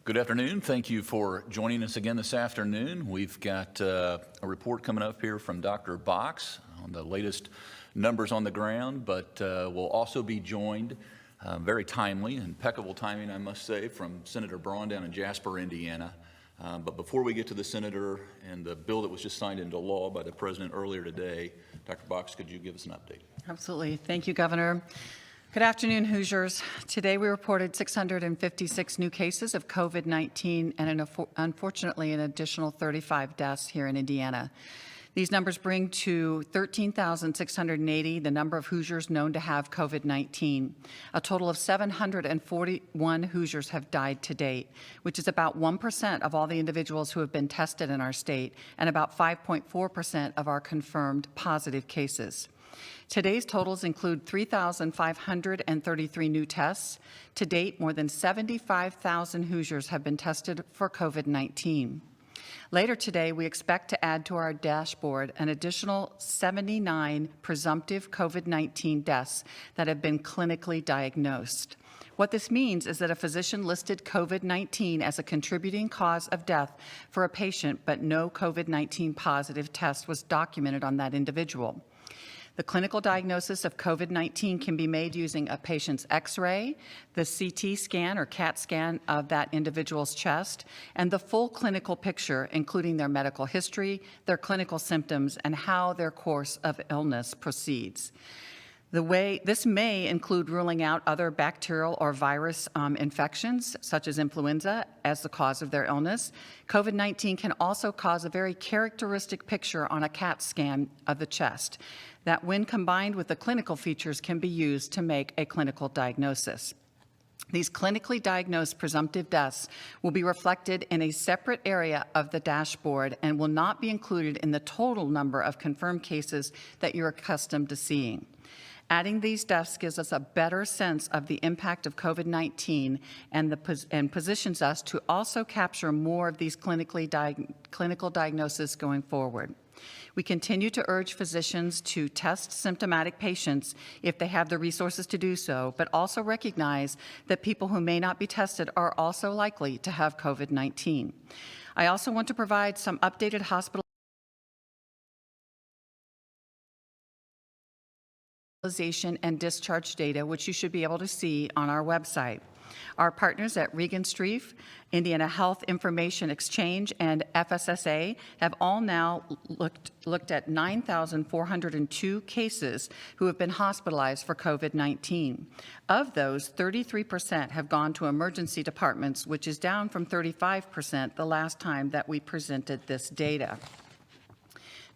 Good afternoon. Thank you for joining us again this afternoon. We've got a report coming up here from Dr. Box on the latest numbers on the ground, but we'll also be joined, very timely, impeccable timing, I must say, from Senator Braun down in Jasper, Indiana. But before we get to the senator and the bill that was just signed into law by the president earlier today, Dr. Box, could you give us an update? Absolutely. Thank you, Governor. Good afternoon, Hoosiers. Today we reported 656 new cases of COVID-19 and unfortunately an additional 35 deaths here in Indiana. These numbers bring to 13,680 the number of Hoosiers known to have COVID-19. A total of 741 Hoosiers have died to date, which is about 1% of all the individuals who have been tested in our state and about 5.4% of our confirmed positive cases. Today's totals include 3,533 new tests. To date, more than 75,000 Hoosiers have been tested for COVID-19. Later today, we expect to add to our dashboard an additional 79 presumptive COVID-19 deaths that have been clinically diagnosed. What this means is that a physician listed COVID-19 as a contributing cause of death for a patient, but no COVID-19 positive test was documented on that individual. The clinical diagnosis of COVID-19 can be made using a patient's X-ray, the CT scan or CAT scan of that individual's chest, and the full clinical picture, including their medical history, their clinical symptoms, and how their course of illness proceeds. This may include ruling out other bacterial or virus infections, such as influenza, as the cause of their illness. COVID-19 can also cause a very characteristic picture on a CAT scan of the chest that, when combined with the clinical features, can be used to make a clinical diagnosis. These clinically diagnosed presumptive deaths will be reflected in a separate area of the dashboard and will not be included in the total number of confirmed cases that you're accustomed to seeing. Adding these deaths gives us a better sense of the impact of COVID-19 and positions us to also capture more of these clinical diagnoses going forward. We continue to urge physicians to test symptomatic patients if they have the resources to do so, but also recognize that people who may not be tested are also likely to have COVID-19. I also want to provide some updated hospitalization and discharge data, which you should be able to see on our website. Our partners at Regan Streif, Indiana Health Information Exchange, and FSSA have all now looked at 9,402 cases who have been hospitalized for COVID-19. Of those, 33% have gone to emergency departments, which is down from 35% the last time that we presented this data.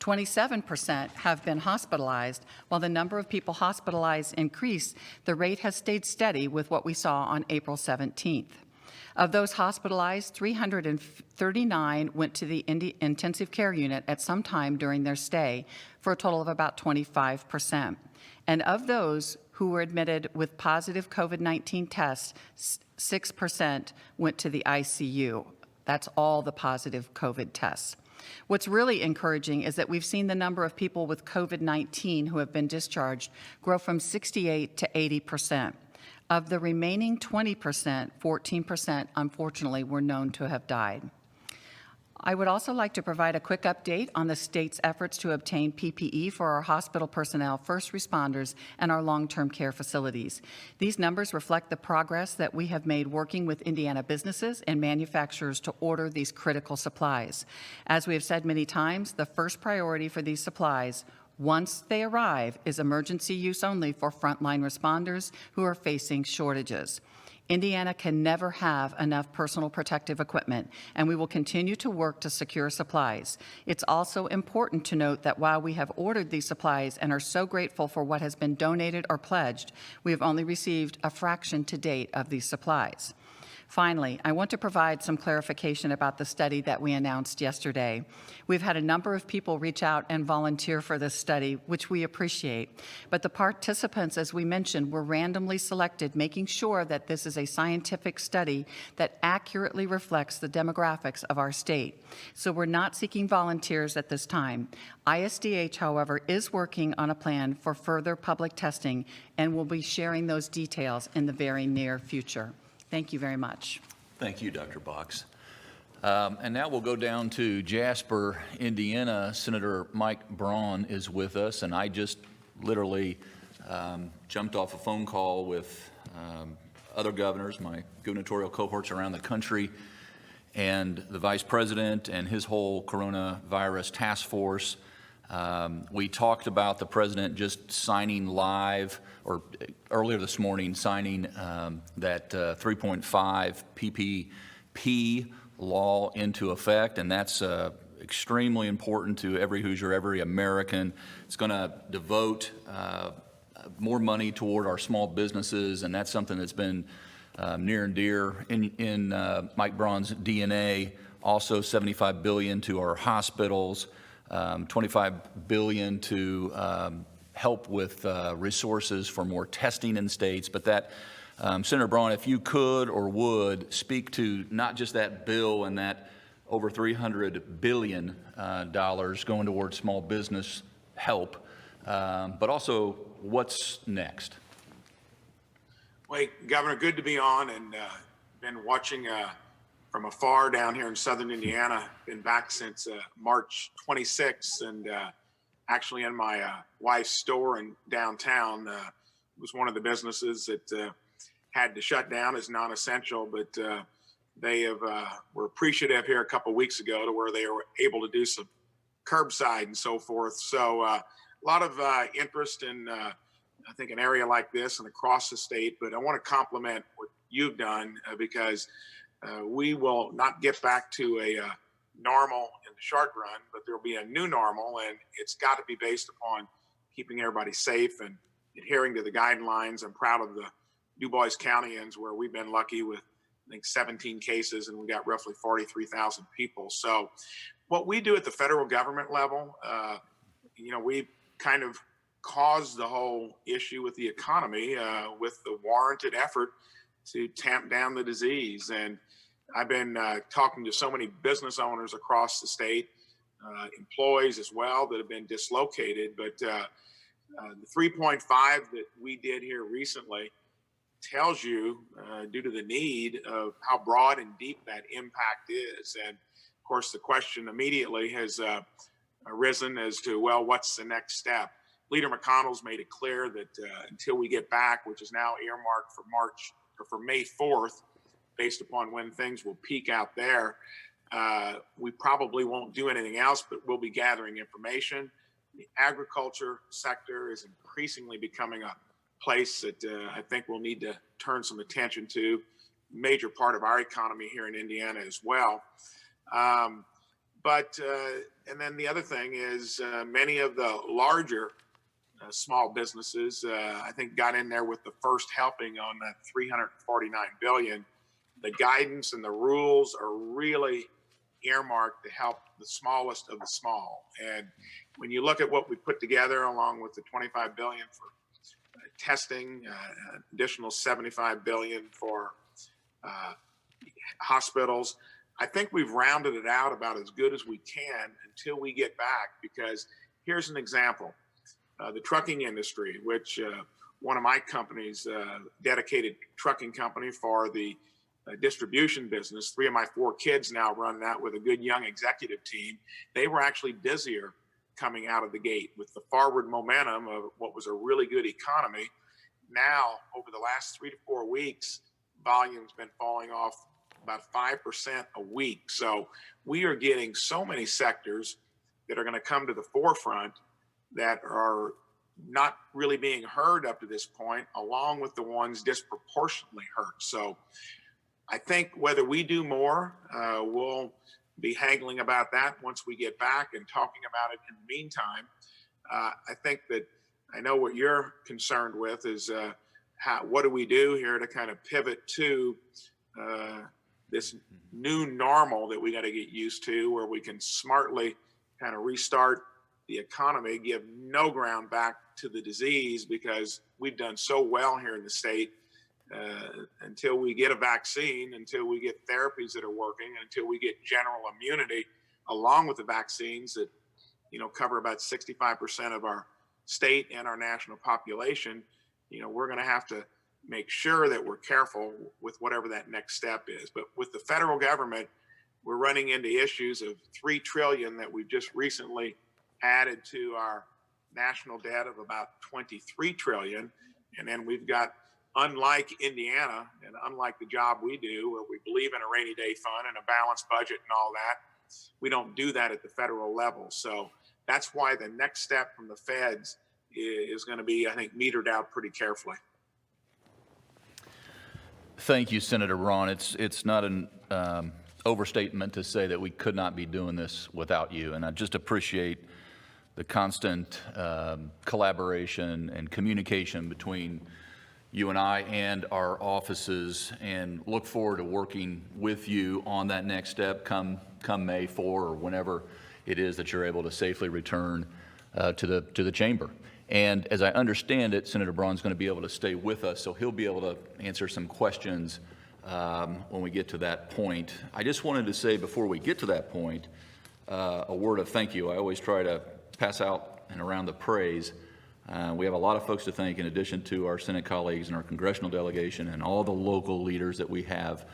27% have been hospitalized. While the number of people hospitalized increased, the rate has stayed steady with what we saw on April 17th. Of those hospitalized, 339 went to the intensive care unit at some time during their stay, for a total of about 25%. And of those who were admitted with positive COVID-19 tests, 6% went to the ICU. That's all the positive COVID tests. What's really encouraging is that we've seen the number of people with COVID-19 who have been discharged grow from 68 to 80%. Of the remaining 20%, 14% unfortunately were known to have died. I would also like to provide a quick update on the state's efforts to obtain PPE for our hospital personnel, first responders, and our long-term care facilities. These numbers reflect the progress that we have made working with Indiana businesses and manufacturers to order these critical supplies. As we have said many times, the first priority for these supplies, once they arrive, is emergency use only for frontline responders who are facing shortages. Indiana can never have enough personal protective equipment, and we will continue to work to secure supplies. It's also important to note that while we have ordered these supplies and are so grateful for what has been donated or pledged, we have only received a fraction to date of these supplies. Finally, I want to provide some clarification about the study that we announced yesterday. We've had a number of people reach out and volunteer for this study, which we appreciate. But the participants, as we mentioned, were randomly selected, making sure that this is a scientific study that accurately reflects the demographics of our state. So we're not seeking volunteers at this time. ISDH, however, is working on a plan for further public testing and will be sharing those details in the very near future. Thank you very much. Thank you, Dr. Box. And now we'll go down to Jasper, Indiana. Senator Mike Braun is with us, and I just literally jumped off a phone call with other governors, my gubernatorial cohorts around the country, and the vice president and his whole coronavirus task force. We talked about the president just signing live, or earlier this morning, signing that 3.5 PPP law into effect, and that's extremely important to every Hoosier, every American. It's going to devote more money toward our small businesses, and that's something that's been near and dear in Mike Braun's DNA. Also, $75 billion to our hospitals, $25 billion to help with resources for more testing in states. But that, Senator Braun, if you could or would speak to not just that bill and that over $300 billion going towards small business help, but also what's next. Well, Governor, good to be on, and been watching from afar down here in southern Indiana. Been back since March 26th, and actually in my wife's store in downtown. Was one of the businesses that had to shut down as non-essential, but they were appreciative here a couple of weeks ago to where they were able to do some curbside and so forth. So a lot of interest in I think an area like this and across the state, but I want to compliment what you've done because we will not get back to a normal in the short run, but there'll be a new normal, and it's got to be based upon keeping everybody safe and adhering to the guidelines. I'm proud of the Du Bois Countyans, where we've been lucky with, I think, 17 cases, and we got roughly 43,000 people. So what we do at the federal government level, we kind of caused the whole issue with the economy with the warranted effort to tamp down the disease. And I've been talking to so many business owners across the state, employees as well, that have been dislocated. But the 3.5 that we did here recently tells you, due to the need of how broad and deep that impact is. And of course, the question immediately has arisen as to, well, what's the next step? Leader McConnell's made it clear that until we get back, which is now earmarked for May 4th, based upon when things will peak out there, we probably won't do anything else, but we'll be gathering information. The agriculture sector is increasingly becoming a place that I think we'll need to turn some attention to. Major part of our economy here in Indiana as well. And then the other thing is many of the larger small businesses, I think, got in there with the first helping on that $349 billion. The guidance and the rules are really earmarked to help the smallest of the small. And when you look at what we put together, along with the $25 billion for testing, additional $75 billion for hospitals, I think we've rounded it out about as good as we can until we get back. Because here's an example. The trucking industry, which one of my companies, dedicated trucking company for the distribution business, 3 of my 4 kids now run that with a good young executive team. They were actually busier coming out of the gate with the forward momentum of what was a really good economy. Now, over the last 3 to 4 weeks, volume's been falling off about 5% a week. So we are getting so many sectors that are going to come to the forefront that are not really being heard up to this point, along with the ones disproportionately hurt. So I think whether we do more, we'll be haggling about that once we get back and talking about it in the meantime. I think that I know what you're concerned with is what do we do here to kind of pivot to this new normal that we got to get used to, where we can smartly kind of restart the economy, give no ground back to the disease, because we've done so well here in the state. Until we get a vaccine, until we get therapies that are working, until we get general immunity along with the vaccines that cover about 65% of our state and our national population, we're going to have to make sure that we're careful with whatever that next step is. But with the federal government, we're running into issues of $3 trillion that we've just recently added to our national debt of about $23 trillion. And then we've got, unlike Indiana and unlike the job we do, where we believe in a rainy day fund and a balanced budget and all that, we don't do that at the federal level. So that's why the next step from the feds is going to be, I think, metered out pretty carefully. Thank you, Senator Braun. It's not an overstatement to say that we could not be doing this without you, and I just appreciate the constant collaboration and communication between you and I and our offices, and look forward to working with you on that next step come May 4 or whenever it is that you're able to safely return to the chamber. And as I understand it, Senator Braun's going to be able to stay with us, so he'll be able to answer some questions when we get to that point. I just wanted to say before we get to that point, a word of thank you. I always try to pass out and around the praise. We have a lot of folks to thank in addition to our Senate colleagues and our congressional delegation and all the local leaders that we have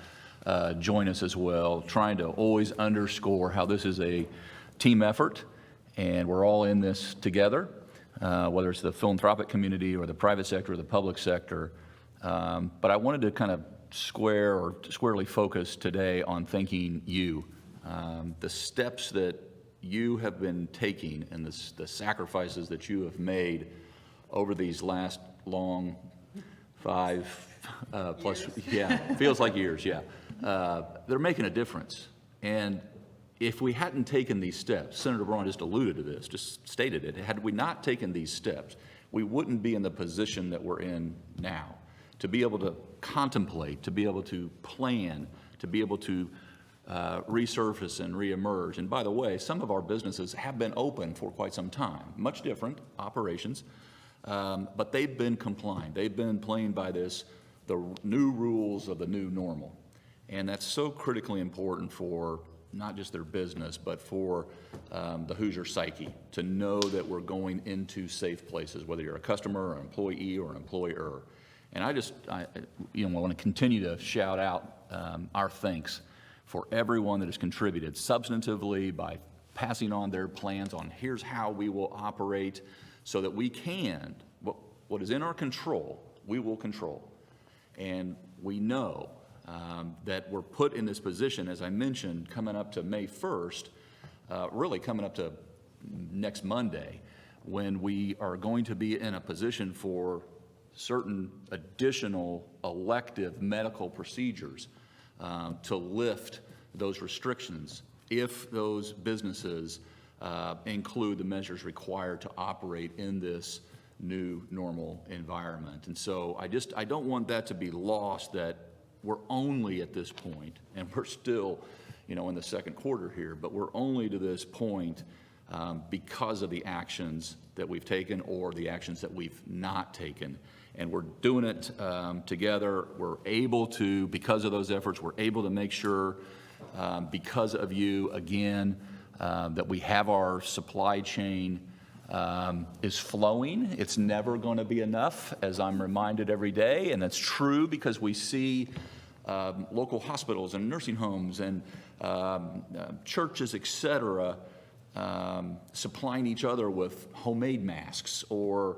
join us as well, trying to always underscore how this is a team effort and we're all in this together, whether it's the philanthropic community or the private sector or the public sector. But I wanted to kind of squarely focus today on thanking you. The steps that you have been taking and the sacrifices that you have made over these last long 5 plus, yeah, feels like years, yeah. They're making a difference. And if we hadn't taken these steps, Senator Braun just alluded to this, just stated it, had we not taken these steps, we wouldn't be in the position that we're in now. To be able to contemplate, to be able to plan, to be able to resurface and reemerge. And by the way, some of our businesses have been open for quite some time, much different operations, but they've been complying. They've been playing by the new rules of the new normal. And that's so critically important for not just their business, but for the Hoosier psyche, to know that we're going into safe places, whether you're a customer or an employee or an employer. And I want to continue to shout out our thanks for everyone that has contributed substantively by passing on their plans on here's how we will operate so that we can, what is in our control, we will control. And we know that we're put in this position, as I mentioned, coming up to May 1st, really coming up to next Monday, when we are going to be in a position for certain additional elective medical procedures to lift those restrictions if those businesses include the measures required to operate in this new normal environment. And so I don't want that to be lost, that we're only at this point, and we're still, in the second quarter here, but we're only to this point because of the actions that we've taken or the actions that we've not taken. And we're doing it together. We're able to, because of those efforts, we're able to make sure, because of you, again, that we have our supply chain is flowing. It's never going to be enough, as I'm reminded every day, and that's true because we see local hospitals and nursing homes and churches, et cetera, supplying each other with homemade masks or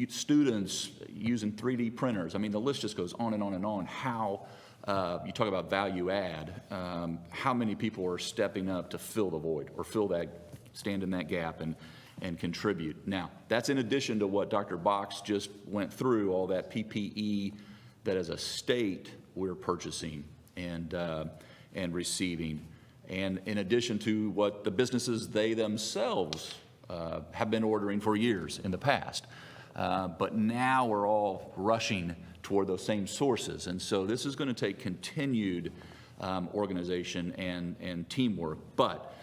students using 3D printers. I mean, the list just goes on and on and on. How you talk about value add, how many people are stepping up to fill the void or stand in that gap and contribute. Now, that's in addition to what Dr. Box just went through, all that PPE that as a state we're purchasing and receiving. And in addition to what the businesses they themselves have been ordering for years in the past. But now we're all rushing toward those same sources. And so this is going to take continued organization and teamwork. But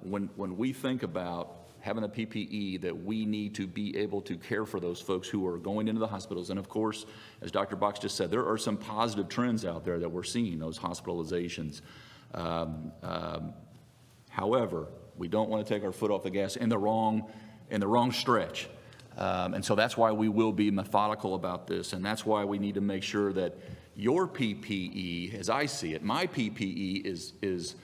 when we think about having the PPE, that we need to be able to care for those folks who are going into the hospitals. And of course, as Dr. Box just said, there are some positive trends out there that we're seeing, those hospitalizations. However, we don't want to take our foot off the gas in the wrong stretch. And so that's why we will be methodical about this, and that's why we need to make sure that your PPE, as I see it, my PPE is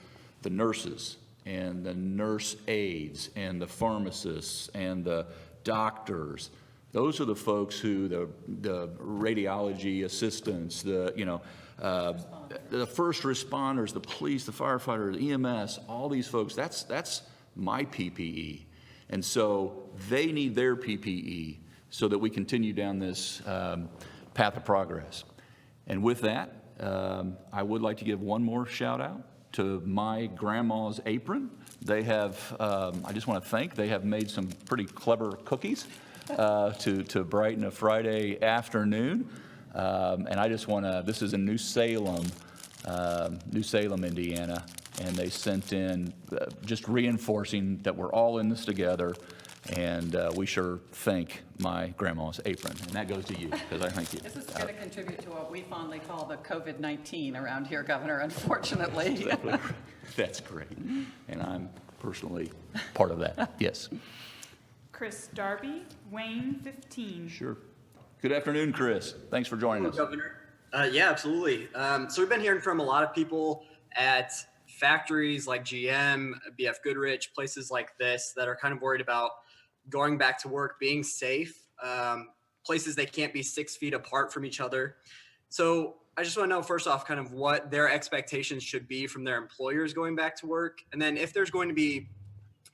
the nurses and the nurse aides and the pharmacists and the doctors. Those are the folks who, the radiology assistants, the first responders, the police, the firefighters, EMS, all these folks, that's my PPE. And so they need their PPE so that we continue down this path of progress. And with that, I would like to give one more shout out to my grandma's apron. They have, I just want to thank, they have made some pretty clever cookies to brighten a Friday afternoon. And I just want to, this is in New Salem, Indiana, and they sent in just reinforcing that we're all in this together, and we sure thank my grandma's apron. And that goes to you, because I thank you. This is going to contribute to what we fondly call the COVID-19 around here, Governor, unfortunately. That's great. And I'm personally part of that. Yes. Chris Darby, Wayne 15. Sure. Good afternoon, Chris. Thanks for joining us. Governor. Yeah, absolutely. So we've been hearing from a lot of people at factories like GM, BF Goodrich, places like this that are kind of worried about going back to work, being safe, places they can't be 6 feet apart from each other. So I just want to know, first off, kind of what their expectations should be from their employers going back to work. And then if there's going to be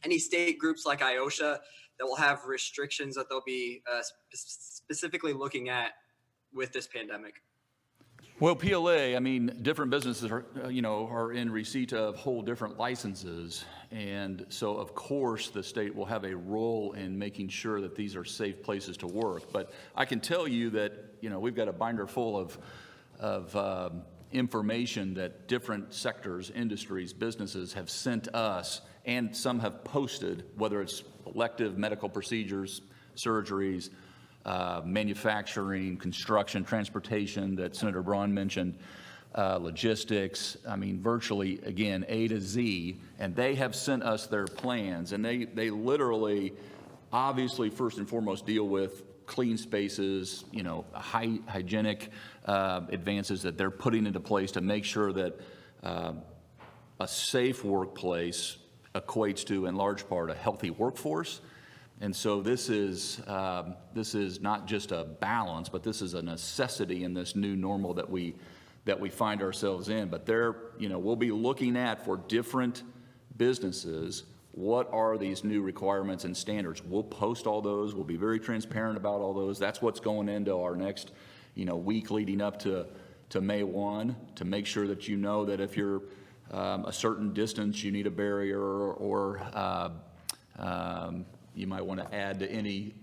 any state groups like IOSHA that will have restrictions that they'll be specifically looking at with this pandemic. Well, PLA, I mean, different businesses are, are in receipt of whole different licenses. And so, of course, the state will have a role in making sure that these are safe places to work. But I can tell you that, we've got a binder full of information that different sectors, industries, businesses have sent us, and some have posted, whether it's elective medical procedures, surgeries, manufacturing, construction, transportation that Senator Braun mentioned, logistics, I mean, virtually, again, A to Z, and they have sent us their plans, and they literally, obviously, first and foremost, deal with clean spaces, hygienic advances that they're putting into place to make sure that a safe workplace equates to, in large part, a healthy workforce. And so this is not just a balance, but this is a necessity in this new normal that we find ourselves in. But we'll be looking at, for different businesses, what are these new requirements and standards. We'll post all those. We'll be very transparent about all those. That's what's going into our next week leading up to May 1, to make sure that that if you're a certain distance, you need a barrier, or you might want to add to any.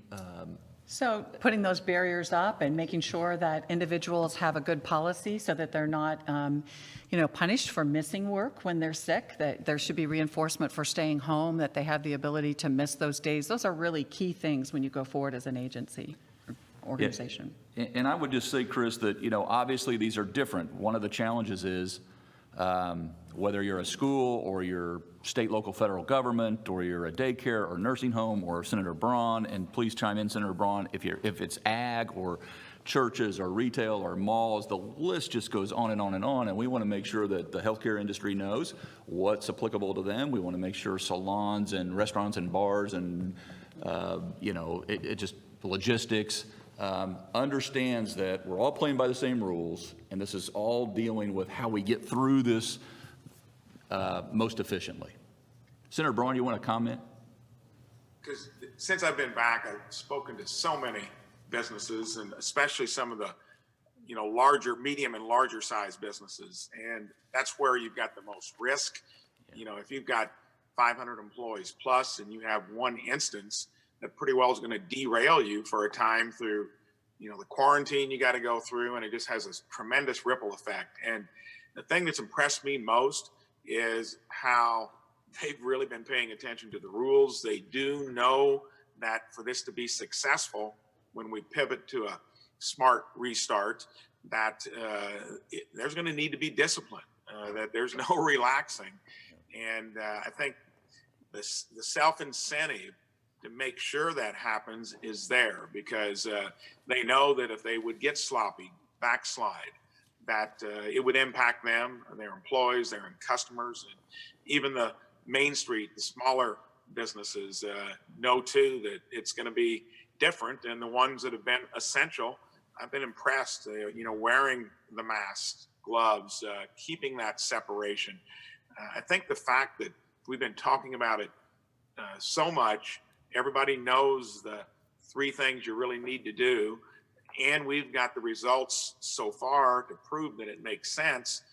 So putting those barriers up and making sure that individuals have a good policy so that they're not, punished for missing work when they're sick, that there should be reinforcement for staying home, that they have the ability to miss those days. Those are really key things when you go forward as an agency or organization. Yeah. And I would just say, Chris, that, obviously these are different. One of the challenges is whether you're a school or you're state, local, federal government, or you're a daycare or nursing home, or Senator Braun, and please chime in, Senator Braun, if it's ag or churches or retail or malls, the list just goes on and on and on, and we want to make sure that the healthcare industry knows what's applicable to them. We want to make sure salons and restaurants and bars and, logistics understands that we're all playing by the same rules, and this is all dealing with how we get through this most efficiently. Senator Braun, you want to comment? Because since I've been back, I've spoken to so many businesses, and especially some of the, larger, medium and larger size businesses. And that's where you've got the most risk. If you've got 500 employees plus, and you have one instance that pretty well is going to derail you for a time through, the quarantine you got to go through, and it just has this tremendous ripple effect. And the thing that's impressed me most is how they've really been paying attention to the rules. They do know that for this to be successful, when we pivot to a smart restart, that there's going to need to be discipline, that there's no relaxing. And I think the self-incentive to make sure that happens is there, because they know that if they would get sloppy, backslide, that it would impact them, their employees, their customers, and even the Main Street, the smaller businesses know too that it's going to be different. And the ones that have been essential, I've been impressed, wearing the masks, gloves, keeping that separation. I think the fact that we've been talking about it so much, everybody knows the three things you really need to do, and we've got the results so far to prove that it makes sense.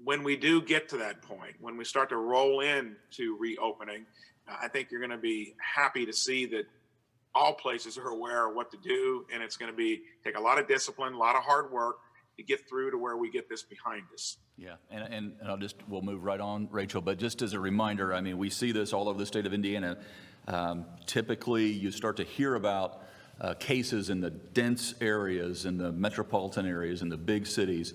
When we do get to that point, when we start to roll into reopening, I think you're going to be happy to see that all places are aware of what to do, and it's going to take a lot of discipline, a lot of hard work to get through to where we get this behind us. Yeah, and we'll move right on, Rachel, but just as a reminder, I mean, we see this all over the state of Indiana. Typically, you start to hear about cases in the dense areas, in the metropolitan areas, in the big cities,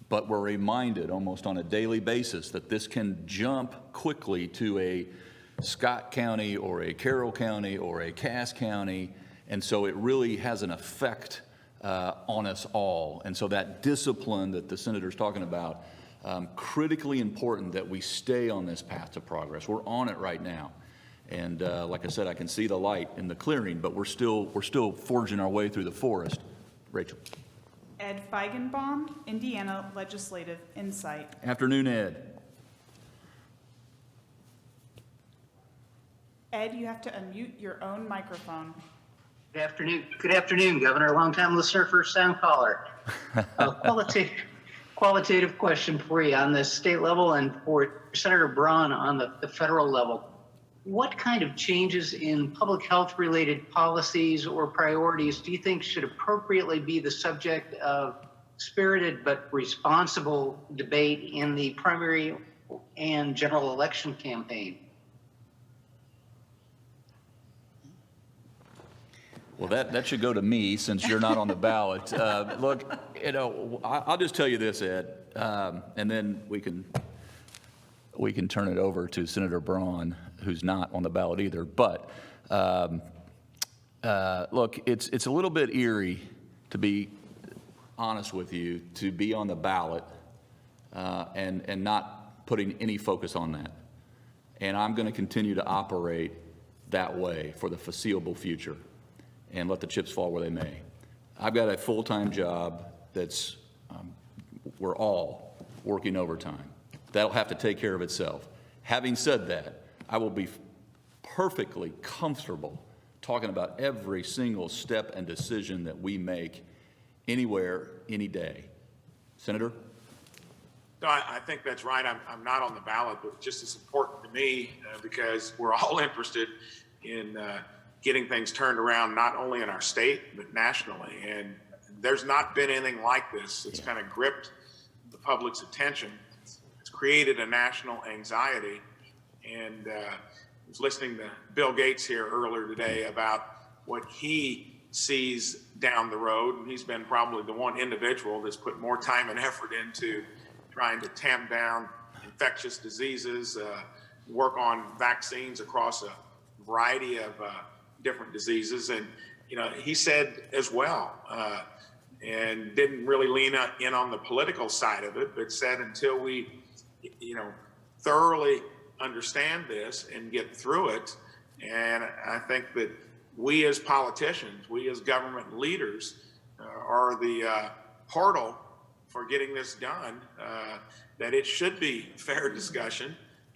but we're reminded almost on a daily basis that this can jump quickly to a Scott County or a Carroll County or a Cass County, and so it really has an effect on us all. And so that discipline that the senator's talking about, critically important that we stay on this path to progress. We're on it right now. And like I said, I can see the light in the clearing, but we're still forging our way through the forest. Rachel. Ed Feigenbaum, Indiana Legislative Insight. Afternoon, Ed. Ed, you have to unmute your own microphone. Good afternoon. Good afternoon, Governor. Long-time listener, first-time caller. Qualitative question for you on the state level and for Senator Braun on the federal level. What kind of changes in public health-related policies or priorities do you think should appropriately be the subject of spirited but responsible debate in the primary and general election campaign? Well, that should go to me since you're not on the ballot. Look, I'll just tell you this, Ed, and then we can turn it over to Senator Braun, who's not on the ballot either. But look, it's a little bit eerie, to be honest with you, to be on the ballot and not putting any focus on that. And I'm going to continue to operate that way for the foreseeable future and let the chips fall where they may. I've got a full-time job that's, we're all working overtime. That'll have to take care of itself. Having said that, I will be perfectly comfortable talking about every single step and decision that we make anywhere, any day. Senator? No, I think that's right. I'm not on the ballot, but just as important to me because we're all interested in getting things turned around, not only in our state, but nationally. And there's not been anything like this. It's kind of gripped the public's attention. It's created a national anxiety. And I was listening to Bill Gates here earlier today about what he sees down the road. And he's been probably the one individual that's put more time and effort into trying to tamp down infectious diseases, work on vaccines across a variety of different diseases. And, he said as well, and didn't really lean in on the political side of it, but said until we, thoroughly understand this and get through it. And I think that we as politicians, we as government leaders are the portal for getting this done, that it should be fair discussion,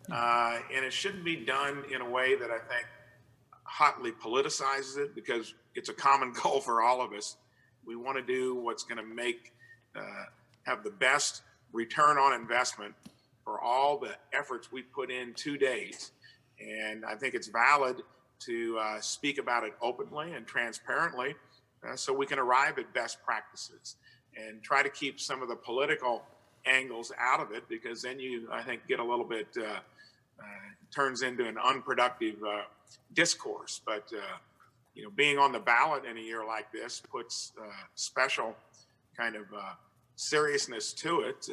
and it shouldn't be done in a way that I think hotly politicizes it, because it's a common goal for all of us. We want to do what's going to have the best return on investment for all the efforts we put in 2 days. And I think it's valid to speak about it openly and transparently so we can arrive at best practices and try to keep some of the political angles out of it, because then I think, get a little bit, turns into an unproductive discourse. But, being on the ballot in a year like this puts special kind of seriousness to it.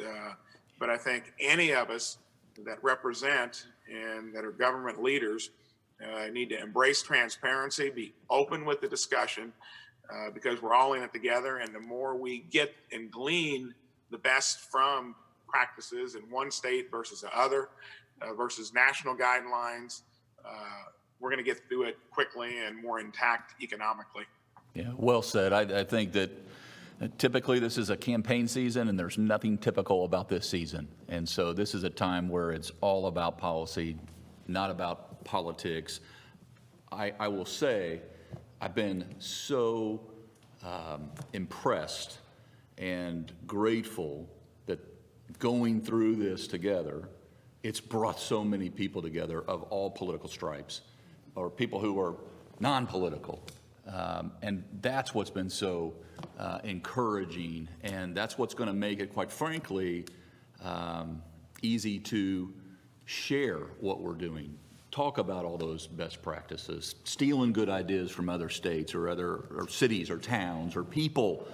But I think any of us that represent and that are government leaders need to embrace transparency, be open with the discussion, because we're all in it together. And the more we get and glean the best from practices in one state versus the other, versus national guidelines, we're going to get through it quickly and more intact economically. Yeah, well said. I think that typically this is a campaign season, and there's nothing typical about this season. And so this is a time where it's all about policy, not about politics. I will say I've been so impressed and grateful that going through this together, it's brought so many people together of all political stripes, or people who are non-political. And that's what's been so encouraging, and that's what's going to make it, quite frankly, easy to share what we're doing. Talk about all those best practices, stealing good ideas from other states or other cities or towns or people.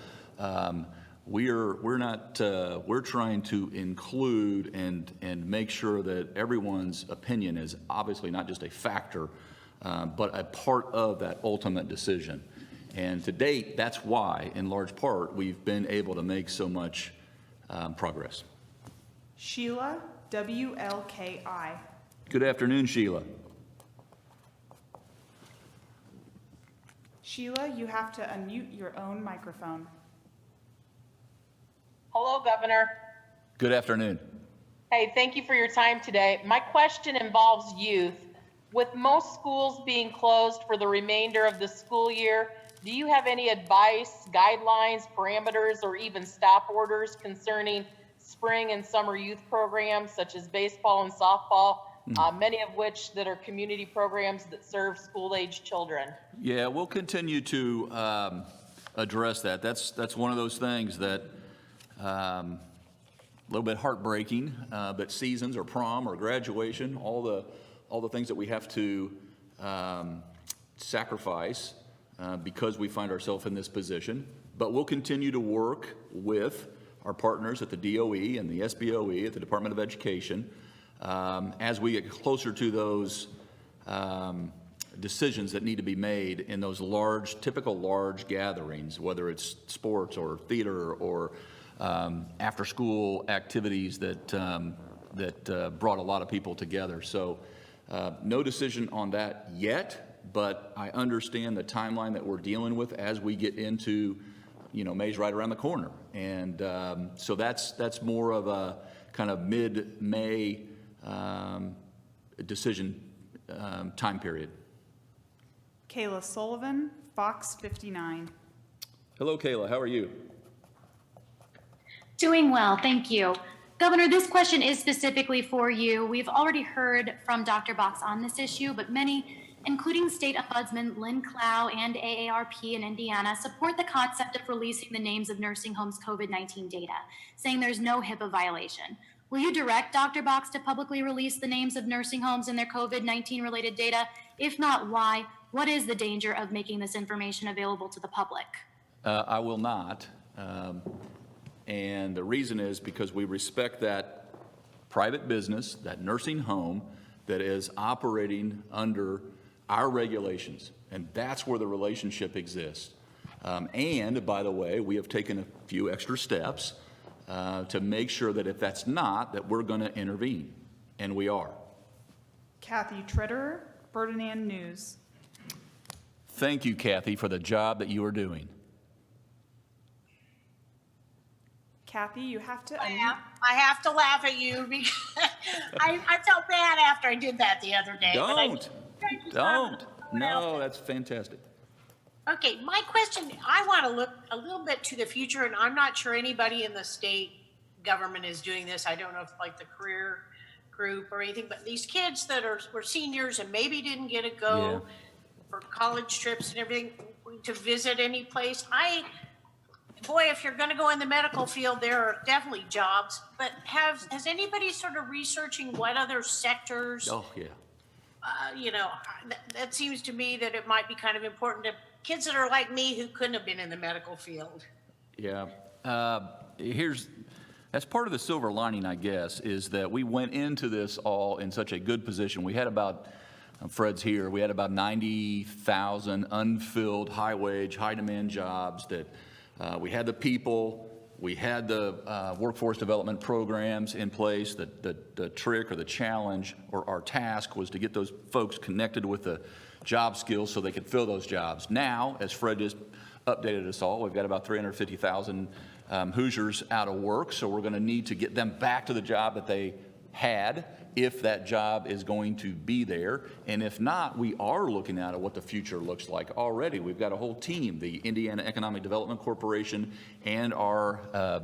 We're trying to include and make sure that everyone's opinion is obviously not just a factor, but a part of that ultimate decision. And to date, that's why, in large part, we've been able to make so much progress. Sheila, WLKI. Good afternoon, Sheila. Sheila, you have to unmute your own microphone. Hello, Governor. Good afternoon. Hey, thank you for your time today. My question involves youth. With most schools being closed for the remainder of the school year, do you have any advice, guidelines, parameters, or even stop orders concerning spring and summer youth programs such as baseball and softball, many of which that are community programs that serve school-age children? Yeah, we'll continue to address that. That's one of those things that a little bit heartbreaking, but seasons or prom or graduation, all the things that we have to sacrifice because we find ourselves in this position. But we'll continue to work with our partners at the DOE and the SBOE at the Department of Education as we get closer to those decisions that need to be made in those typical large gatherings, whether it's sports or theater or after-school activities that brought a lot of people together. So no decision on that yet, but I understand the timeline that we're dealing with as we get into, May's right around the corner. And so that's more of a kind of mid-May decision time period. Kayla Sullivan, Fox 59. Hello, Kayla. How are you? Doing well, thank you. Governor, this question is specifically for you. We've already heard from Dr. Box on this issue, but many, including State Ombudsman Lynn Clow and AARP in Indiana, support the concept of releasing the names of nursing homes' COVID-19 data, saying there's no HIPAA violation. Will you direct Dr. Box to publicly release the names of nursing homes and their COVID-19 related data? If not, why? What is the danger of making this information available to the public? I will not. And the reason is because we respect that private business, that nursing home that is operating under our regulations. And that's where the relationship exists. And by the way, we have taken a few extra steps to make sure that if that's not, that we're going to intervene. And we are. Kathy Tretterer, Ferdinand News. Thank you, Kathy, for the job that you are doing. Kathy, you have to I unmute. have to laugh at you because I felt bad after I did that the other day. Don't. No, that's fantastic. Okay, my question, I want to look a little bit to the future, and I'm not sure anybody in the state government is doing this. I don't know if like the career group or anything, but these kids that were seniors and maybe didn't get to go for college trips and everything to visit any place. Boy, if you're going to go in the medical field, there are definitely jobs. But has anybody sort of researching what other sectors? Oh, yeah. That seems to me that it might be kind of important to kids that are like me who couldn't have been in the medical field. Yeah. That's part of the silver lining, I guess, is that we went into this all in such a good position. We had about Fred's here. We had about 90,000 unfilled, high-wage, high-demand jobs that we had the people, we had the workforce development programs in place. The trick or the challenge or our task was to get those folks connected with the job skills so they could fill those jobs. Now, as Fred just updated us all, we've got about 350,000 Hoosiers out of work, so we're going to need to get them back to the job that they had, if that job is going to be there. And if not, we are looking at what the future looks like already. We've got a whole team, the Indiana Economic Development Corporation and our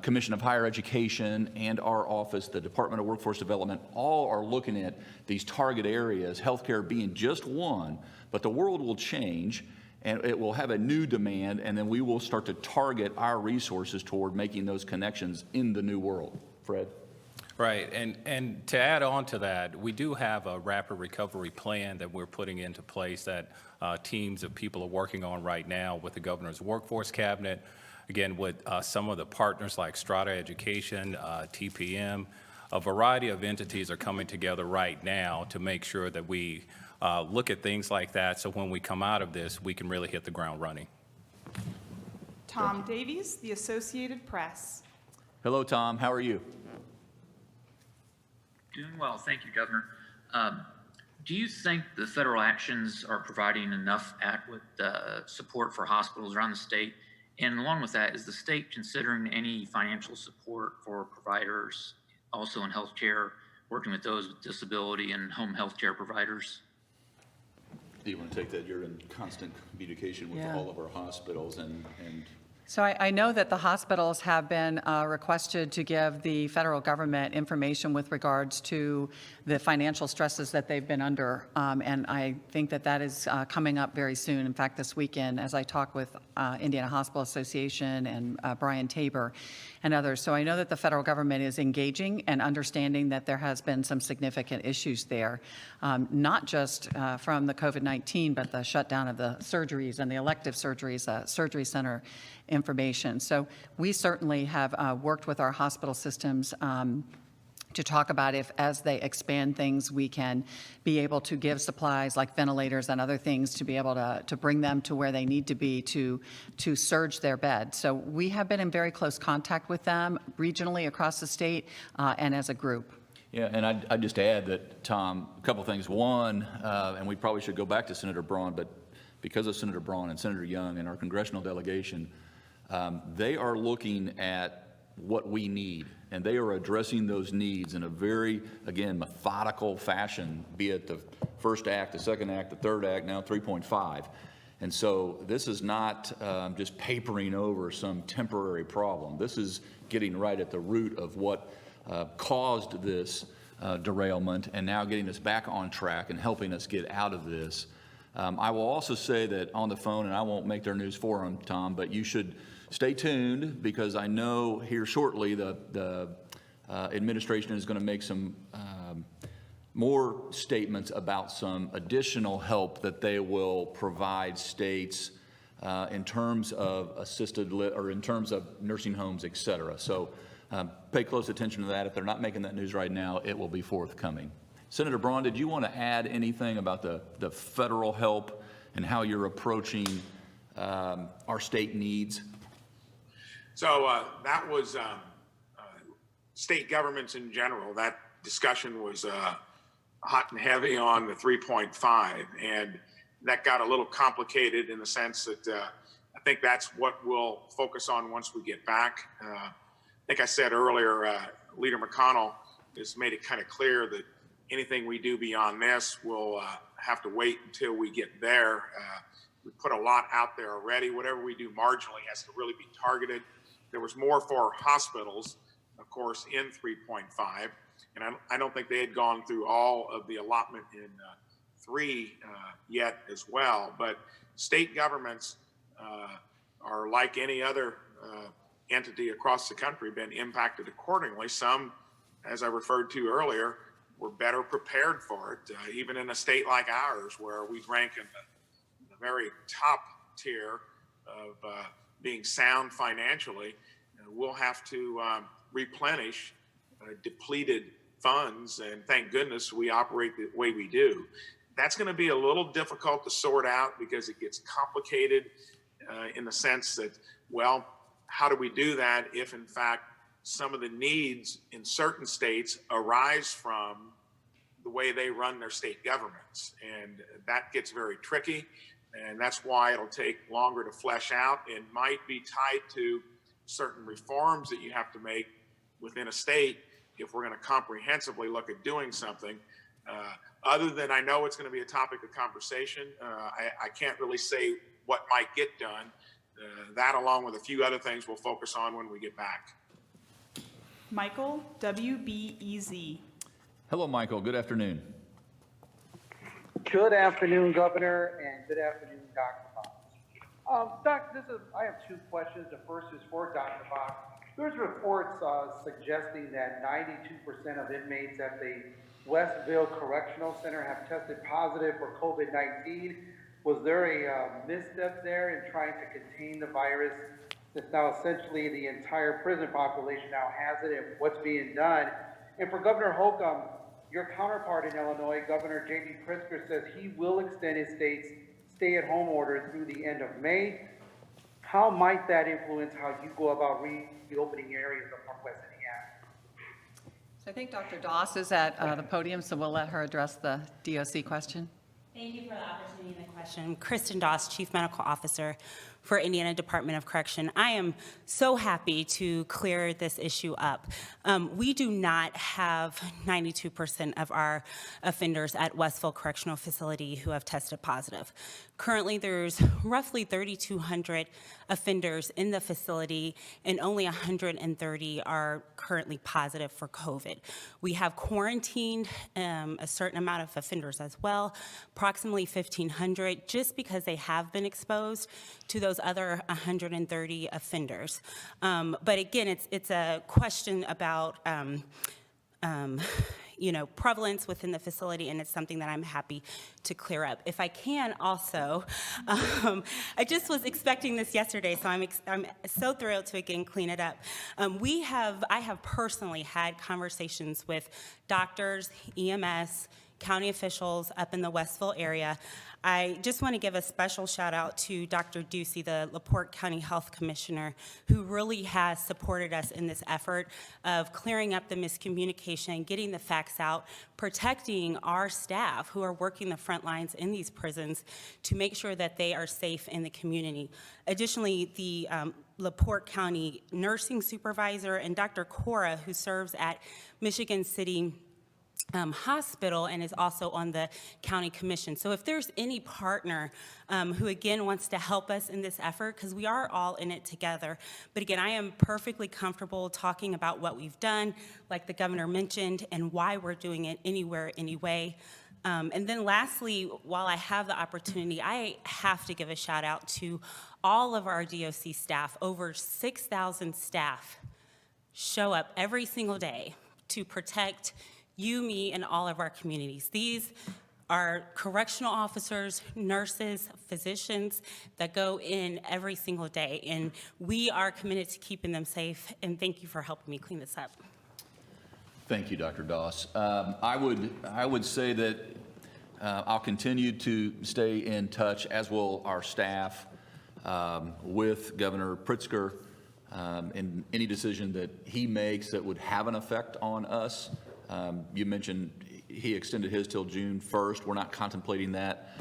Commission of Higher Education and our office, the Department of Workforce Development, all are looking at these target areas, healthcare being just one, but the world will change and it will have a new demand, and then we will start to target our resources toward making those connections in the new world. Fred? Right, and to add on to that, we do have a rapid recovery plan that we're putting into place that teams of people are working on right now with the governor's workforce cabinet, again, with some of the partners like Strata Education, TPM. A variety of entities are coming together right now to make sure that we look at things like that, so when we come out of this, we can really hit the ground running. Tom Davies, The Associated Press. Hello, Tom. How are you? Doing well, thank you, Governor. Do you think the federal actions are providing enough adequate support for hospitals around the state? And along with that, is the state considering any financial support for providers also in healthcare, working with those with disability and home healthcare providers? Do you want to take that? You're in constant communication with all of our hospitals and So I know that the hospitals have been requested to give the federal government information with regards to the financial stresses that they've been under, and I think that that is coming up very soon. In fact, this weekend, as I talk with Indiana Hospital Association and Brian Tabor and others. So I know that the federal government is engaging and understanding that there has been some significant issues there, not just from the COVID-19, but the shutdown of the surgeries and the elective surgeries, surgery center information. So we certainly have worked with our hospital systems to talk about if, as they expand things, we can be able to give supplies like ventilators and other things to be able to bring them to where they need to be to surge their bed. So we have been in very close contact with them regionally across the state and as a group. Yeah, and I'd just add that, Tom, a couple things. One, and we probably should go back to Senator Braun, but because of Senator Braun and Senator Young and our congressional delegation, they are looking at what we need, and they are addressing those needs in a very, again, methodical fashion, be it the first act, the second act, the third act, now 3.5. And so this is not just papering over some temporary problem. This is getting right at the root of what caused this derailment and now getting us back on track and helping us get out of this. I will also say that on the phone, and I won't make their news for them, Tom, but you should stay tuned, because I know here shortly the administration is going to make some more statements about some additional help that they will provide states in terms of or in terms of nursing homes, et cetera. So pay close attention to that. If they're not making that news right now, it will be forthcoming. Senator Braun, did you want to add anything about the federal help and how you're approaching our state needs? So that was state governments in general. That discussion was hot and heavy on the 3.5, and that got a little complicated in the sense that I think that's what we'll focus on once we get back. I think I said earlier, Leader McConnell has made it kind of clear that anything we do beyond this will have to wait until we get there. We put a lot out there already. Whatever we do marginally has to really be targeted. There was more for hospitals, of course, in 3.5, and I don't think they had gone through all of the allotment in 3 yet as well. But state governments are like any other entity across the country, been impacted accordingly. Some, as I referred to earlier, were better prepared for it, even in a state like ours, where we rank in the very top tier of being sound financially. We'll have to replenish depleted funds, and thank goodness we operate the way we do. That's going to be a little difficult to sort out because it gets complicated in the sense that, well, how do we do that if in fact some of the needs in certain states arise from the way they run their state governments? And that gets very tricky. And that's why it'll take longer to flesh out. It might be tied to certain reforms that you have to make within a state if we're going to comprehensively look at doing something. Other than I know it's going to be a topic of conversation, I can't really say what might get done. That, along with a few other things, we'll focus on when we get back. Michael, WBEZ. Hello, Michael. Good afternoon. Good afternoon, Governor, and good afternoon, Dr. Box. I have two questions. The first is for Dr. Box. There's reports suggesting that 92% of inmates at the Westville Correctional Center have tested positive for COVID-19. Was there a misstep there in trying to contain the virus, since now essentially the entire prison population now has it, and what's being done? And for Governor Holcomb, your counterpart in Illinois, Governor J.B. Pritzker, says he will extend his state's stay-at-home order through the end of May. How might that influence how you go about reopening areas of Northwest Indiana? So I think Dr. Doss is at the podium, so we'll let her address the DOC question. Thank you for the opportunity and the question. Kristen Doss, Chief Medical Officer for Indiana Department of Correction. I am so happy to clear this issue up. We do not have 92% of our offenders at Westville Correctional Facility who have tested positive. Currently, there's roughly 3,200 offenders in the facility, and only 130 are currently positive for COVID. We have quarantined a certain amount of offenders as well, approximately 1,500, just because they have been exposed to those other 130 offenders. But again, it's a question about prevalence within the facility, and it's something that I'm happy to clear up. If I can also, I just was expecting this yesterday, so I'm so thrilled to again clean it up. I have personally had conversations with doctors, EMS, county officials up in the Westville area. I just want to give a special shout out to Dr. Ducey, the LaPorte County Health Commissioner, who really has supported us in this effort of clearing up the miscommunication, getting the facts out, protecting our staff who are working the front lines in these prisons to make sure that they are safe in the community. Additionally, the LaPorte County Nursing Supervisor and Dr. Cora, who serves at Michigan City Hospital and is also on the county commission. So if there's any partner who again wants to help us in this effort, because we are all in it together, but again, I am perfectly comfortable talking about what we've done, like the governor mentioned, and why we're doing it anywhere, anyway. And then lastly, while I have the opportunity, I have to give a shout out to all of our DOC staff. Over 6,000 staff show up every single day to protect you, me, and all of our communities. These are correctional officers, nurses, physicians that go in every single day, and we are committed to keeping them safe, and thank you for helping me clean this up. Thank you, Dr. Doss. I would say that I'll continue to stay in touch, as will our staff, with Governor Pritzker in any decision that he makes that would have an effect on us. You mentioned he extended his till June 1st. We're not contemplating that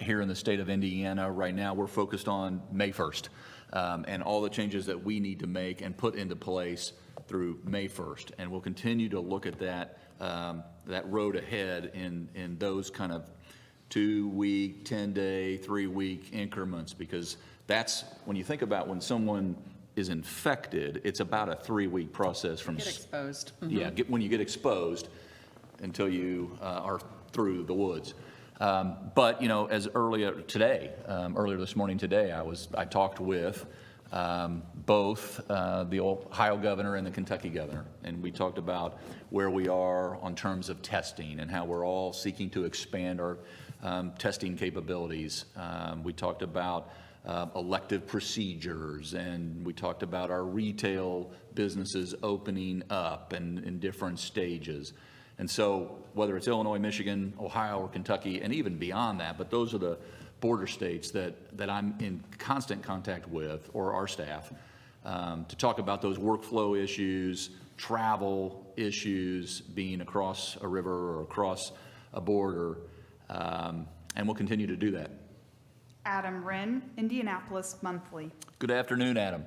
here in the state of Indiana. Right now, we're focused on May 1st and all the changes that we need to make and put into place through May 1st. And we'll continue to look at that road ahead in those kind of 2-week, 10-day, 3-week increments, because that's when you think about when someone is infected, it's about a 3-week process from Get exposed. Mm-hmm. Yeah, when you get exposed until you are through the woods. But as earlier this morning today, I talked with both the Ohio governor and the Kentucky governor, and we talked about where we are on terms of testing and how we're all seeking to expand our testing capabilities. We talked about elective procedures, and we talked about our retail businesses opening up and in different stages. And so whether it's Illinois, Michigan, Ohio, or Kentucky, and even beyond that, but those are the border states that I'm in constant contact with, or our staff, to talk about those workflow issues, travel issues, being across a river or across a border, and we'll continue to do that. Adam Wren, Indianapolis Monthly. Good afternoon, Adam.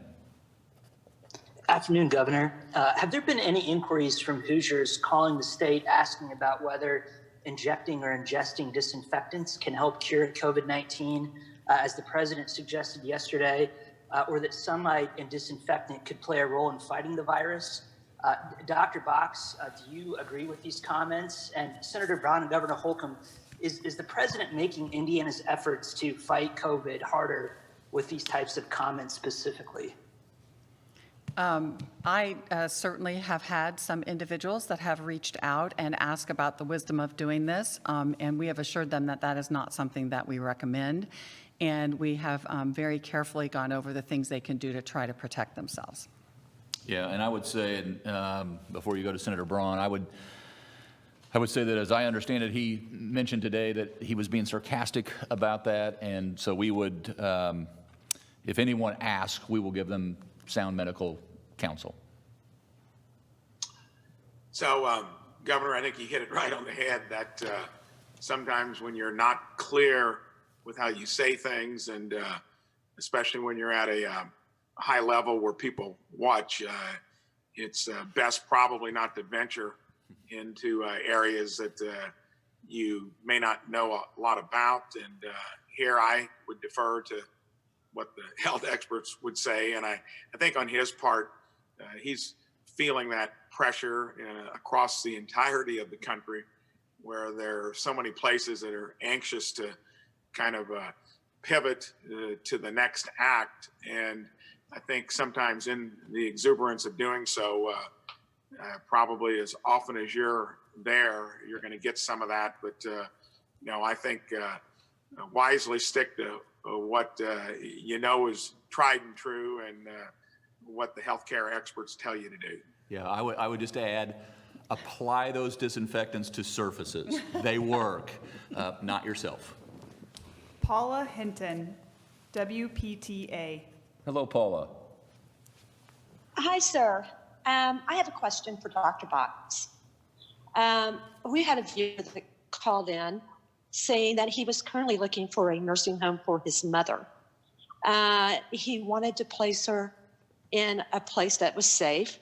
Afternoon, Governor. Have there been any inquiries from Hoosiers calling the state asking about whether injecting or ingesting disinfectants can help cure COVID-19, as the president suggested yesterday, or that sunlight and disinfectant could play a role in fighting the virus? Dr. Box, do you agree with these comments? And Senator Braun and Governor Holcomb, is the president making Indiana's efforts to fight COVID harder with these types of comments specifically? I certainly have had some individuals that have reached out and asked about the wisdom of doing this, and we have assured them that that is not something that we recommend, and we have very carefully gone over the things they can do to try to protect themselves. Yeah, and I would say, before you go to Senator Braun, I would say that as I understand it, he mentioned today that he was being sarcastic about that, and so we would, if anyone asks, we will give them sound medical counsel. So, Governor, I think you hit it right on the head that sometimes when you're not clear with how you say things, and especially when you're at a high level where people watch, it's best probably not to venture into areas that you may not know a lot about. And here I would defer to what the health experts would say. And I think on his part, he's feeling that pressure across the entirety of the country, where there are so many places that are anxious to kind of pivot to the next act. And I think sometimes in the exuberance of doing so, probably as often as you're there, you're going to get some of that. But, I think wisely stick to what is tried and true, and what the healthcare experts tell you to do. Yeah, I would just add, apply those disinfectants to surfaces. They work, not yourself. Paula Hinton, WPTA. Hello, Paula. Hi, sir. I have a question for Dr. Box. We had a viewer that called in saying that he was currently looking for a nursing home for his mother. He wanted to place her in a place that was safe,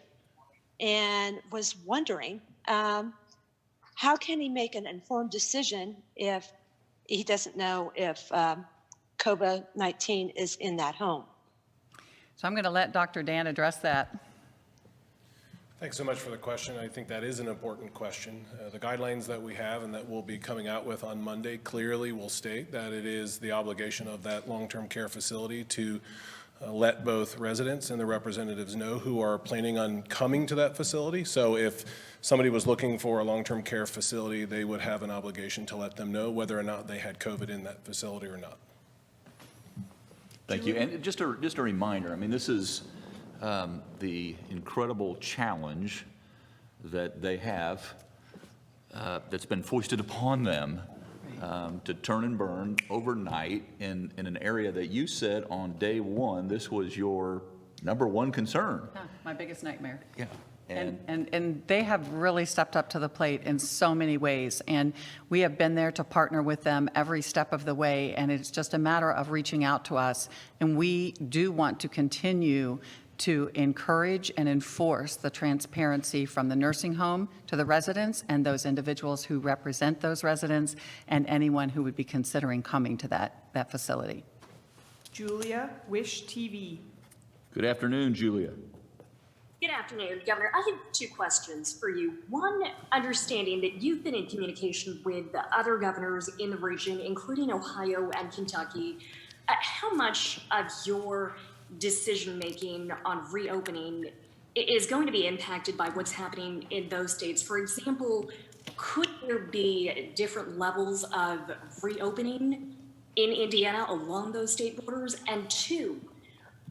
and was wondering, how can he make an informed decision if he doesn't know if COVID-19 is in that home? So I'm going to let Dr. Dan address that. Thanks so much for the question. I think that is an important question. The guidelines that we have and that we'll be coming out with on Monday clearly will state that it is the obligation of that long-term care facility to let both residents and the representatives know who are planning on coming to that facility. So if somebody was looking for a long-term care facility, they would have an obligation to let them know whether or not they had COVID in that facility or not. Thank you. And just a reminder, I mean, this is the incredible challenge that they have that's been foisted upon them to turn and burn overnight in an area that you said on day one, this was your number one concern. Yeah, my biggest nightmare. Yeah. And they have really stepped up to the plate in so many ways, and we have been there to partner with them every step of the way, and it's just a matter of reaching out to us, and we do want to continue to encourage and enforce the transparency from the nursing home to the residents and those individuals who represent those residents and anyone who would be considering coming to that facility. Julia, Wish TV. Good afternoon, Julia. Good afternoon, Governor. I have two questions for you. One, understanding that you've been in communication with the other governors in the region, including Ohio and Kentucky. How much of your decision-making on reopening is going to be impacted by what's happening in those states? For example, could there be different levels of reopening in Indiana along those state borders? And two,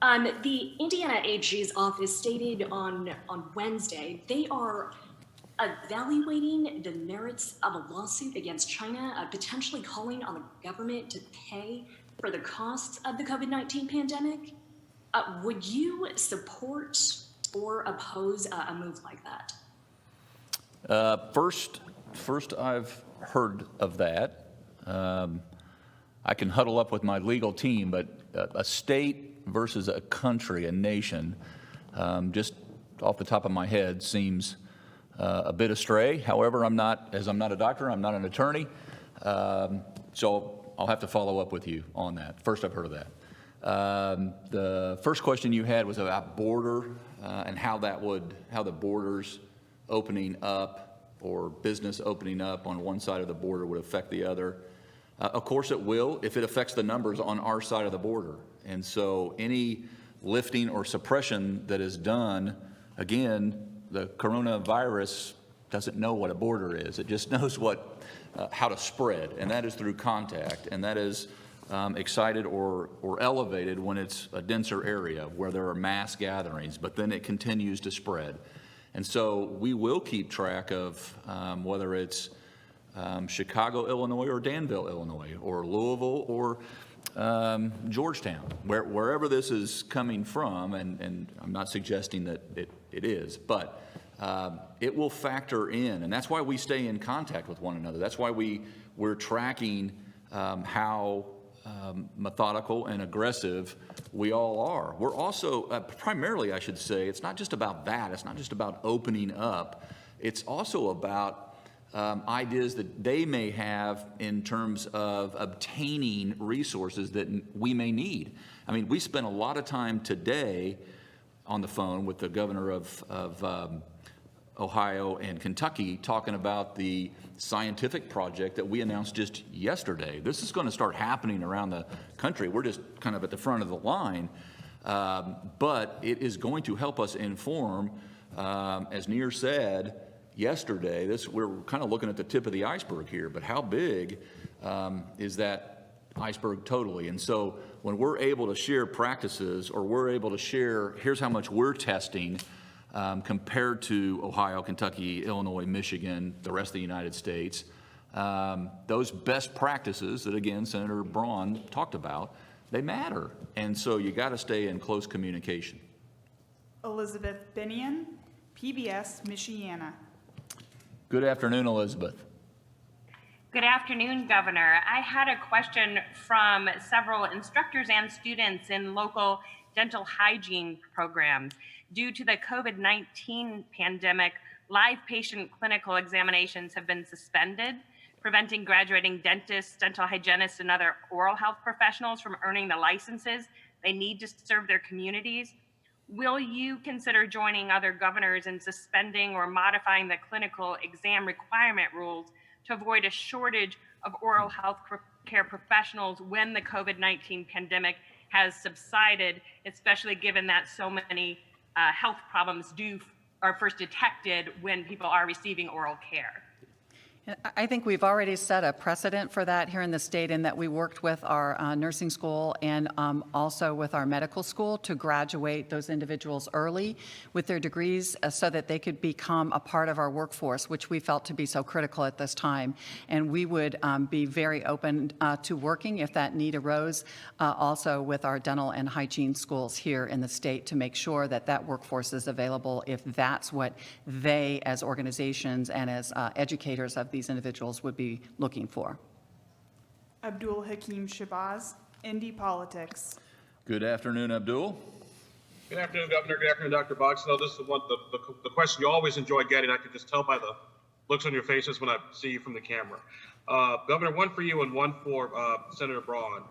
the Indiana AG's office stated on Wednesday they are evaluating the merits of a lawsuit against China, potentially calling on the government to pay for the costs of the COVID-19 pandemic. Would you support or oppose a move like that? First I've heard of that. I can huddle up with my legal team, but a state versus a country, a nation, just off the top of my head seems a bit astray. However, I'm not a doctor, I'm not an attorney, so I'll have to follow up with you on that. First, I've heard of that. The first question you had was about border and how the borders opening up or business opening up on one side of the border would affect the other. Of course it will if it affects the numbers on our side of the border. And so any lifting or suppression that is done, again, the coronavirus doesn't know what a border is. It just knows how to spread, and that is through contact, and that is excited or elevated when it's a denser area where there are mass gatherings, but then it continues to spread. And so we will keep track of whether it's Chicago, Illinois, or Danville, Illinois, or Louisville, or Georgetown, wherever this is coming from, and I'm not suggesting that it is, but it will factor in, and that's why we stay in contact with one another. That's why we're tracking how methodical and aggressive we all are. We're also, primarily I should say, it's not just about that, it's not just about opening up, it's also about ideas that they may have in terms of obtaining resources that we may need. I mean, we spent a lot of time today on the phone with the governor of Ohio and Kentucky talking about the scientific project that we announced just yesterday. This is going to start happening around the country. We're just kind of at the front of the line, but it is going to help us inform, as Neer said, yesterday, we're kind of looking at the tip of the iceberg here, but how big is that iceberg totally? And so when we're able to share practices, or we're able to share, here's how much we're testing compared to Ohio, Kentucky, Illinois, Michigan, the rest of the United States, those best practices that, again, Senator Braun talked about, they matter. And so you got to stay in close communication. Elizabeth Binion, PBS, Michiana. Good afternoon, Elizabeth. Good afternoon, Governor. I had a question from several instructors and students in local dental hygiene programs. Due to the COVID-19 pandemic, live patient clinical examinations have been suspended, preventing graduating dentists, dental hygienists, and other oral health professionals from earning the licenses they need to serve their communities. Will you consider joining other governors in suspending or modifying the clinical exam requirement rules to avoid a shortage of oral health care professionals when the COVID-19 pandemic has subsided, especially given that so many health problems are first detected when people are receiving oral care? I think we've already set a precedent for that here in the state, in that we worked with our nursing school and also with our medical school to graduate those individuals early with their degrees so that they could become a part of our workforce, which we felt to be so critical at this time. And we would be very open to working, if that need arose, also with our dental and hygiene schools here in the state to make sure that that workforce is available if that's what they, as organizations and as educators of these individuals, would be looking for. Abdul Hakim Shabazz, Indy Politics. Good afternoon, Abdul. Good afternoon, Governor. Good afternoon, Dr. Box. No, this is the question you always enjoy getting. I can just tell by the looks on your faces when I see you from the camera. Governor, one for you and one for Senator Braun.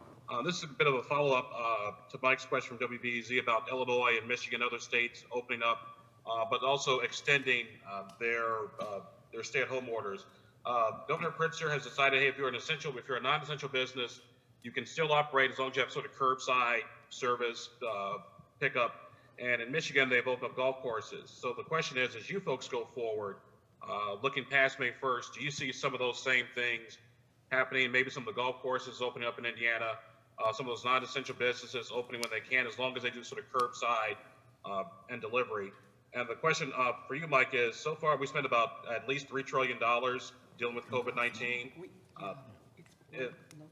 This is a bit of a follow-up to Mike's question from WBEZ about Illinois and Michigan, other states opening up, but also extending their stay-at-home orders. Governor Pritzker has decided, hey, if you're a non-essential business, you can still operate as long as you have sort of curbside service, pickup. And in Michigan, they've opened up golf courses. So the question is, as you folks go forward, looking past May 1st, do you see some of those same things happening, maybe some of the golf courses opening up in Indiana, some of those non-essential businesses opening when they can, as long as they do sort of curbside and delivery. And the question for you, Mike, is so far we spent about at least $3 trillion dealing with COVID-19.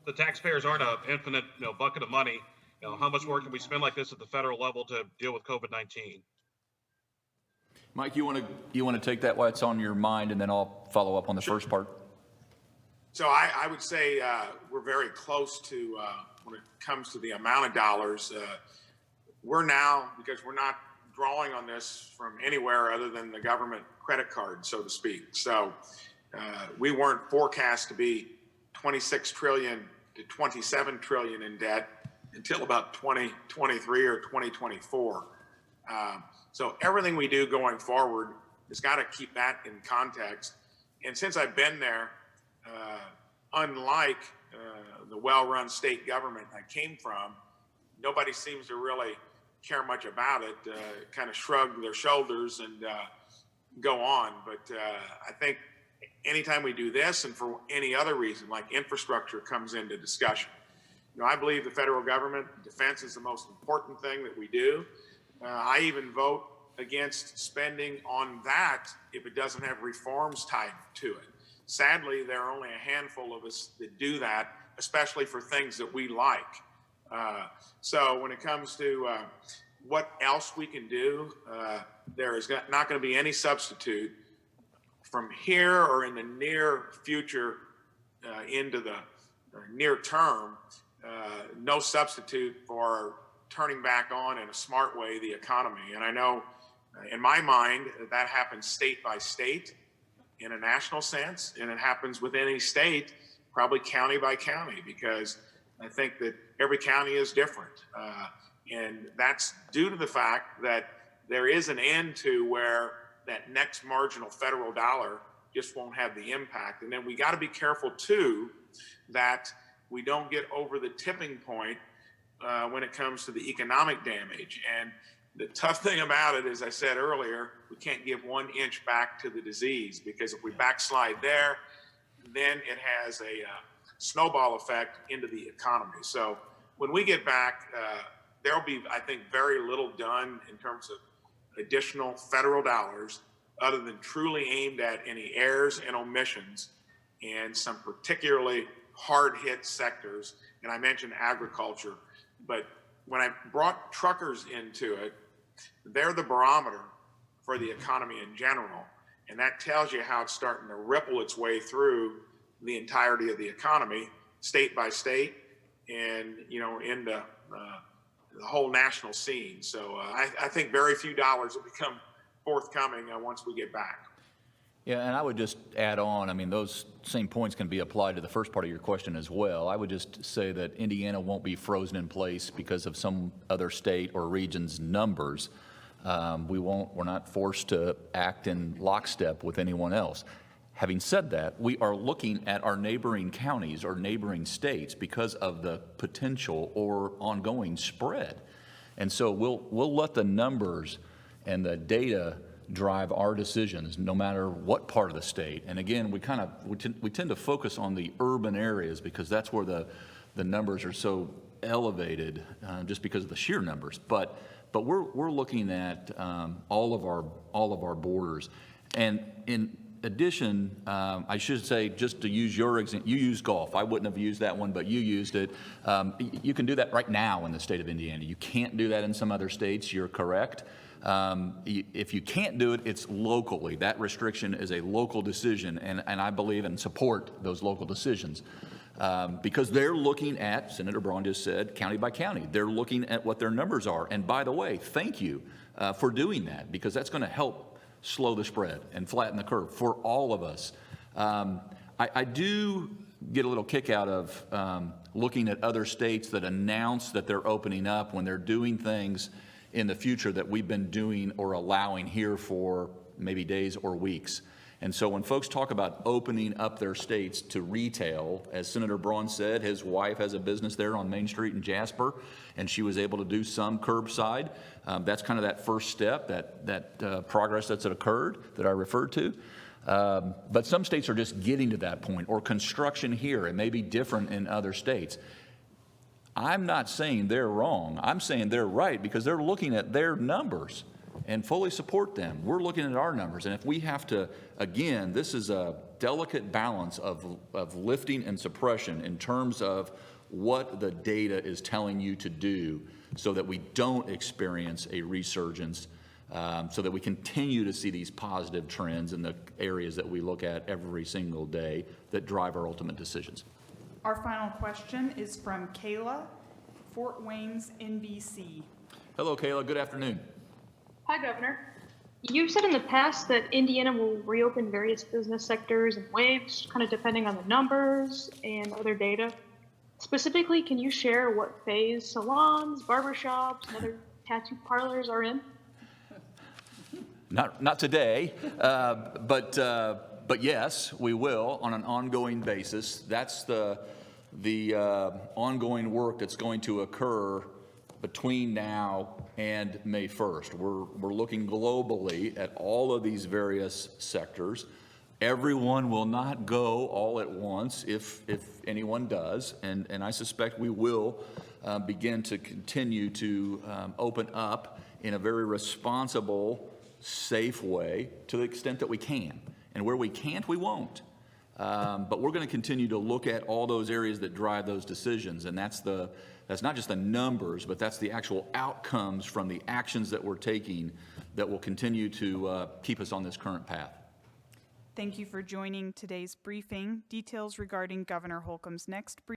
The taxpayers aren't an infinite bucket of money. How much more can we spend like this at the federal level to deal with COVID-19? Mike, you want to take that while it's on your mind, and then I'll follow up on the first part. So I would say we're very close to, when it comes to the amount of dollars, we're now, because we're not drawing on this from anywhere other than the government credit card, so to speak. So we weren't forecast to be 26 trillion to 27 trillion in debt until about 2023 or 2024. So everything we do going forward has got to keep that in context. And since I've been there, unlike the well-run state government I came from, nobody seems to really care much about it, kind of shrug their shoulders and go on. But I think anytime we do this, and for any other reason, like infrastructure comes into discussion, I believe the federal government defense is the most important thing that we do. I even vote against spending on that if it doesn't have reforms tied to it. Sadly, there are only a handful of us that do that, especially for things that we like. So when it comes to what else we can do, there is not going to be any substitute from here or in the near future into the near term, no substitute for turning back on in a smart way the economy. And I know in my mind that happens state by state in a national sense, and it happens within any state, probably county by county, because I think that every county is different. And that's due to the fact that there is an end to where that next marginal federal dollar just won't have the impact. And then we got to be careful too that we don't get over the tipping point when it comes to the economic damage. And the tough thing about it, as I said earlier, we can't give 1 inch back to the disease, because if we backslide there, then it has a snowball effect into the economy. So when we get back, there'll be, I think, very little done in terms of additional federal dollars other than truly aimed at any errors and omissions and some particularly hard-hit sectors. And I mentioned agriculture, but when I brought truckers into it, they're the barometer for the economy in general. And that tells you how it's starting to ripple its way through the entirety of the economy, state by state, and, in the whole national scene. So I think very few dollars will become forthcoming once we get back. Yeah, and I would just add on, those same points can be applied to the first part of your question as well. I would just say that Indiana won't be frozen in place because of some other state or region's numbers. We're not forced to act in lockstep with anyone else. Having said that, we are looking at our neighboring counties or neighboring states because of the potential or ongoing spread. And so we'll let the numbers and the data drive our decisions no matter what part of the state. And again, we tend to focus on the urban areas because that's where the numbers are so elevated just because of the sheer numbers. But we're looking at all of our borders. And in addition, I should say, just to use your example, you use golf. I wouldn't have used that one, but you used it. You can do that right now in the state of Indiana. You can't do that in some other states. You're correct. If you can't do it, it's locally. That restriction is a local decision, and I believe and support those local decisions because they're looking at, Senator Braun just said, county by county. They're looking at what their numbers are. And by the way, thank you for doing that, because that's going to help slow the spread and flatten the curve for all of us. I do get a little kick out of looking at other states that announce that they're opening up when they're doing things in the future that we've been doing or allowing here for maybe days or weeks. And so when folks talk about opening up their states to retail, as Senator Braun said, his wife has a business there on Main Street in Jasper, and she was able to do some curbside. That's kind of that first step, that progress that's occurred that I referred to. But some states are just getting to that point, or construction here. It may be different in other states. I'm not saying they're wrong. I'm saying they're right because they're looking at their numbers and fully support them. We're looking at our numbers. And if we have to, again, this is a delicate balance of lifting and suppression in terms of what the data is telling you to do so that we don't experience a resurgence, so that we continue to see these positive trends in the areas that we look at every single day that drive our ultimate decisions. Our final question is from Kayla, Fort Wayne's NBC. Hello, Kayla. Good afternoon. Hi, Governor. You've said in the past that Indiana will reopen various business sectors in waves, kind of depending on the numbers and other data. Specifically, can you share what phase salons, barbershops, and other tattoo parlors are in? Not today, but yes, we will on an ongoing basis. That's the ongoing work that's going to occur between now and May 1st. We're looking globally at all of these various sectors. Everyone will not go all at once if anyone does, and I suspect we will begin to continue to open up in a very responsible, safe way to the extent that we can. And where we can't, we won't. But we're going to continue to look at all those areas that drive those decisions, and that's not just the numbers, but that's the actual outcomes from the actions that we're taking that will continue to keep us on this current path. Thank you for joining today's briefing. Details regarding Governor Holcomb's next briefing